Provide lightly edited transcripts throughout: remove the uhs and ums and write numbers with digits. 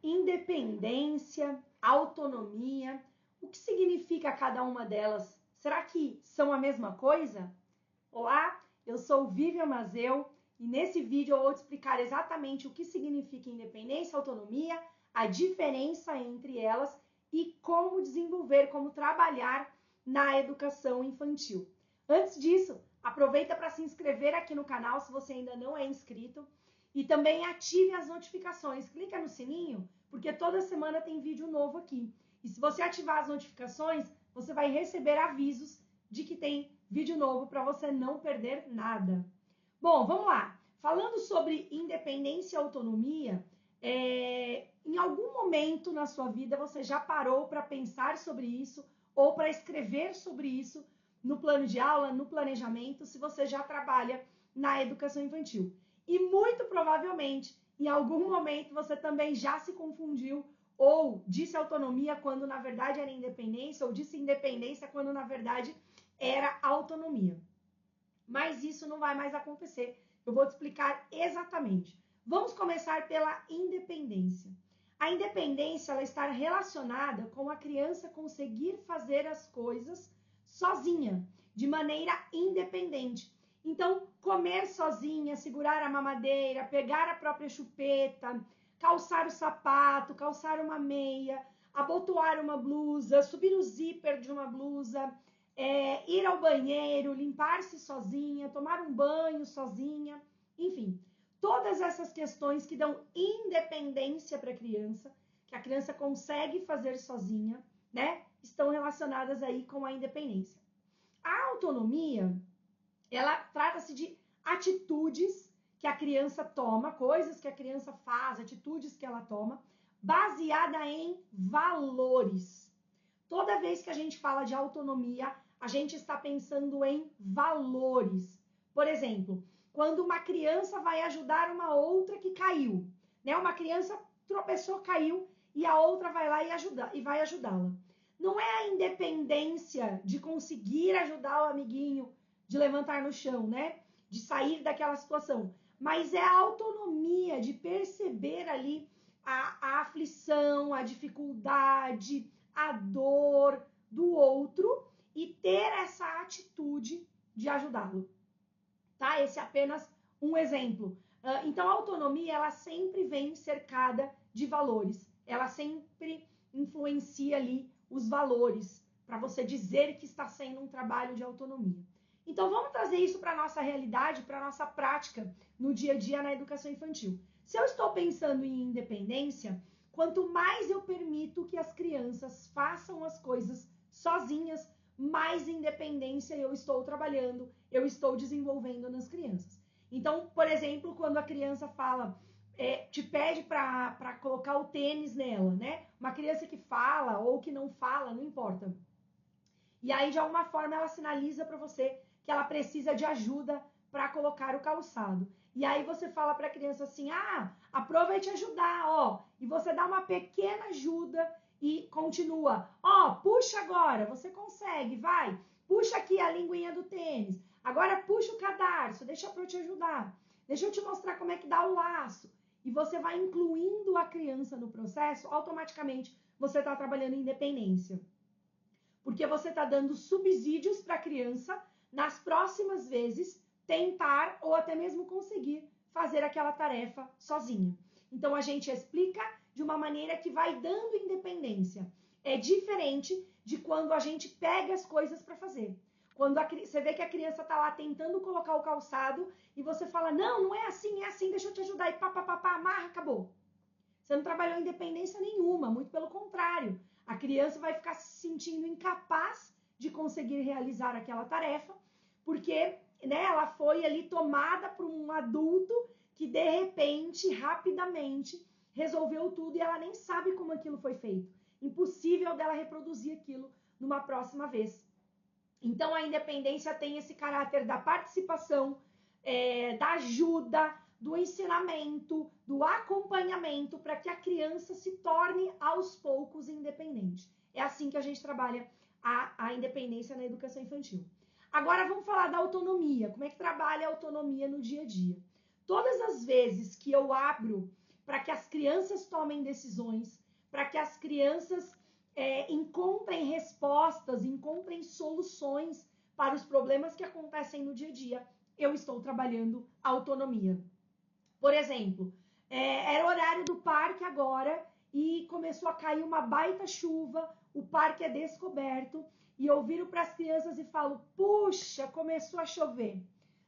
independência, autonomia. O que significa cada uma delas? Será que são a mesma coisa? Olá, eu sou Vivian Mazeu e nesse vídeo eu vou te explicar exatamente o que significa independência e autonomia, a diferença entre elas e como desenvolver, como trabalhar na educação infantil. Antes disso, aproveita para se inscrever aqui no canal se você ainda não é inscrito e também ative as notificações. Clica no sininho, porque toda semana tem vídeo novo aqui. E se você ativar as notificações, você vai receber avisos de que tem vídeo novo para você não perder nada. Bom, vamos lá. Falando sobre independência e autonomia, em algum momento na sua vida você já parou para pensar sobre isso ou para escrever sobre isso no plano de aula, no planejamento, se você já trabalha na educação infantil. E muito provavelmente, em algum momento, você também já se confundiu ou disse autonomia quando na verdade era independência, ou disse independência quando na verdade era autonomia. Mas isso não vai mais acontecer. Eu vou te explicar exatamente. Vamos começar pela independência. A independência ela está relacionada com a criança conseguir fazer as coisas sozinha, de maneira independente. Então, comer sozinha, segurar a mamadeira, pegar a própria chupeta, calçar o sapato, calçar uma meia, abotoar uma blusa, subir o zíper de uma blusa, ir ao banheiro, limpar-se sozinha, tomar um banho sozinha, enfim. Todas essas questões que dão independência para a criança, que a criança consegue fazer sozinha, né, estão relacionadas aí com a independência. A autonomia, ela trata-se de atitudes que a criança toma, coisas que a criança faz, atitudes que ela toma, baseada em valores. Toda vez que a gente fala de autonomia, a gente está pensando em valores. Por exemplo, quando uma criança vai ajudar uma outra que caiu, né? Uma criança tropeçou, caiu e a outra vai lá e vai ajudá-la. Não é a independência de conseguir ajudar o amiguinho, de levantar no chão, né? De sair daquela situação. Mas é a autonomia de perceber ali a aflição, a dificuldade, a dor do outro e ter essa atitude de ajudá-lo. Tá? Esse é apenas um exemplo. Então, a autonomia, ela sempre vem cercada de valores. Ela sempre influencia ali os valores para você dizer que está sendo um trabalho de autonomia. Então, vamos trazer isso para a nossa realidade, para a nossa prática no dia a dia na educação infantil. Se eu estou pensando em independência, quanto mais eu permito que as crianças façam as coisas sozinhas, mais independência eu estou trabalhando, eu estou desenvolvendo nas crianças. Então, por exemplo, quando a criança fala, te pede para colocar o tênis nela, né? Uma criança que fala ou que não fala, não importa. E aí, de alguma forma, ela sinaliza para você que ela precisa de ajuda para colocar o calçado. E aí você fala para a criança assim, aprova e te ajudar, ó. E você dá uma pequena ajuda e continua. Ó, puxa agora, você consegue, vai. Puxa aqui a linguinha do tênis. Agora puxa o cadarço, deixa para eu te ajudar. Deixa eu te mostrar como é que dá o laço. E você vai incluindo a criança no processo, automaticamente você está trabalhando em independência. Porque você está dando subsídios para a criança nas próximas vezes tentar ou até mesmo conseguir fazer aquela tarefa sozinha. Então a gente explica de uma maneira que vai dando independência. É diferente de quando a gente pega as coisas para fazer. Quando você vê que a criança está lá tentando colocar o calçado e você fala, não é assim, deixa eu te ajudar. E amarra, acabou. Você não trabalhou independência nenhuma, muito pelo contrário. A criança vai ficar se sentindo incapaz de conseguir realizar aquela tarefa, porque ela foi ali tomada por um adulto que de repente, rapidamente, resolveu tudo e ela nem sabe como aquilo foi feito. Impossível dela reproduzir aquilo numa próxima vez. Então a independência tem esse caráter da participação, da ajuda, do ensinamento, do acompanhamento para que a criança se torne aos poucos independente. É assim que a gente trabalha a independência na educação infantil. Agora vamos falar da autonomia. Como é que trabalha a autonomia no dia a dia? Todas as vezes que eu abro para que as crianças tomem decisões, para que as crianças encontrem respostas, encontrem soluções para os problemas que acontecem no dia a dia. Eu estou trabalhando autonomia. Por exemplo, era o horário do parque agora e começou a cair uma baita chuva, o parque é descoberto e eu viro para as crianças e falo, puxa, começou a chover.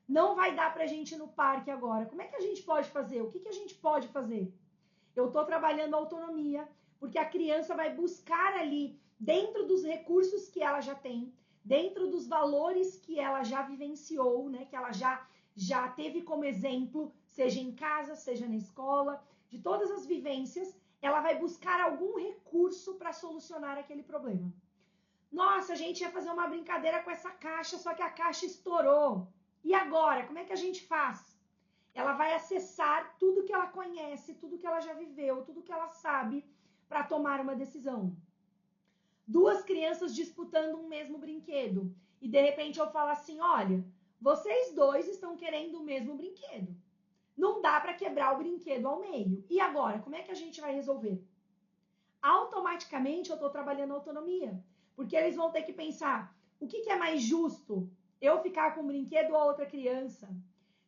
Não vai dar para a gente ir no parque agora. Como é que a gente pode fazer? O que a gente pode fazer? Eu estou trabalhando autonomia, porque a criança vai buscar ali, dentro dos recursos que ela já tem, dentro dos valores que ela já vivenciou, né, que ela já teve como exemplo, seja em casa, seja na escola, de todas as vivências, ela vai buscar algum recurso para solucionar aquele problema. Nossa, a gente ia fazer uma brincadeira com essa caixa, só que a caixa estourou. E agora, como é que a gente faz? Ela vai acessar tudo que ela conhece, tudo que ela já viveu, tudo que ela sabe para tomar uma decisão. Duas crianças disputando um mesmo brinquedo e de repente eu falo assim, olha, vocês dois estão querendo o mesmo brinquedo. Não dá para quebrar o brinquedo ao meio. E agora, como é que a gente vai resolver? Automaticamente eu estou trabalhando autonomia, porque eles vão ter que pensar, o que é mais justo? Eu ficar com o brinquedo ou a outra criança?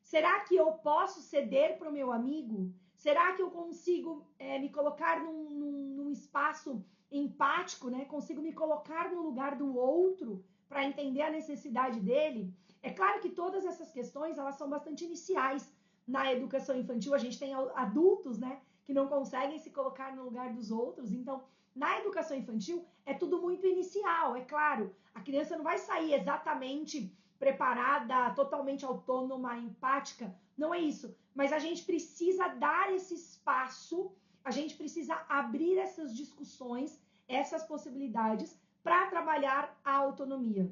Será que eu posso ceder para o meu amigo? Será que eu consigo me colocar num espaço empático, né? Consigo me colocar no lugar do outro para entender a necessidade dele? É claro que todas essas questões, elas são bastante iniciais na educação infantil. A gente tem adultos, né, que não conseguem se colocar no lugar dos outros. Então, na educação infantil, é tudo muito inicial, é claro. A criança não vai sair exatamente preparada, totalmente autônoma, empática. Não é isso. Mas a gente precisa dar esse espaço, a gente precisa abrir essas discussões, essas possibilidades para trabalhar a autonomia.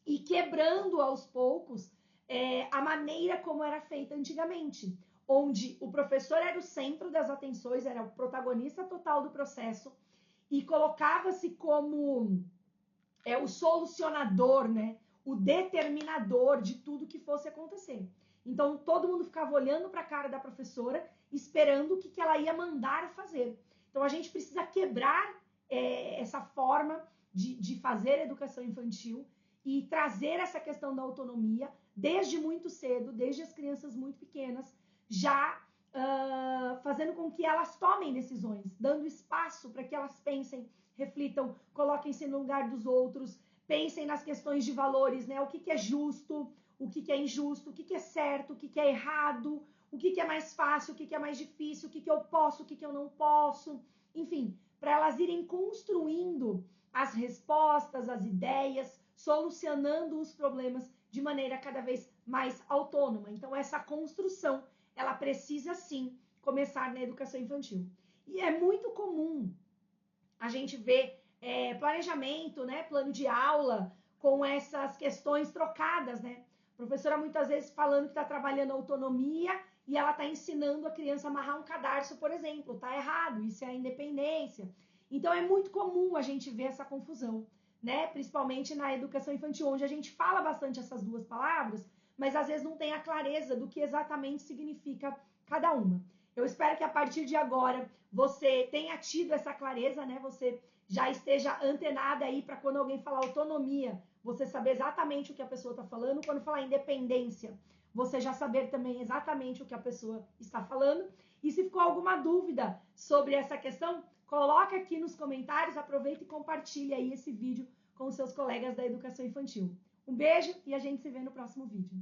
E quebrando aos poucos a maneira como era feita antigamente, onde o professor era o centro das atenções, era o protagonista total do processo e colocava-se como o solucionador, né? O determinador de tudo que fosse acontecer. Então, todo mundo ficava olhando para a cara da professora, esperando o que ela ia mandar fazer. Então, a gente precisa quebrar essa forma de fazer educação infantil e trazer essa questão da autonomia desde muito cedo, desde as crianças muito pequenas, já fazendo com que elas tomem decisões, dando espaço para que elas pensem, reflitam, coloquem-se no lugar dos outros, pensem nas questões de valores, né? O que é justo, o que é injusto, o que é certo, o que é errado, o que é mais fácil, o que é mais difícil, o que eu posso, o que eu não posso. Enfim, para elas irem construindo as respostas, as ideias, solucionando os problemas de maneira cada vez mais autônoma. Então, essa construção, ela precisa sim começar na educação infantil. E é muito comum a gente ver planejamento, né, plano de aula com essas questões trocadas, né? A professora muitas vezes falando que está trabalhando autonomia e ela está ensinando a criança a amarrar um cadarço, por exemplo. Está errado, isso é a independência. Então é muito comum a gente ver essa confusão, né? Principalmente na educação infantil, onde a gente fala bastante essas duas palavras, mas às vezes não tem a clareza do que exatamente significa cada uma. Eu espero que a partir de agora você tenha tido essa clareza, né? Você já esteja antenada aí para quando alguém falar autonomia, você saber exatamente o que a pessoa está falando. Quando falar independência, você já saber também exatamente o que a pessoa está falando. E se ficou alguma dúvida sobre essa questão, coloca aqui nos comentários, aproveita e compartilha aí esse vídeo com os seus colegas da educação infantil. Um beijo e a gente se vê no próximo vídeo.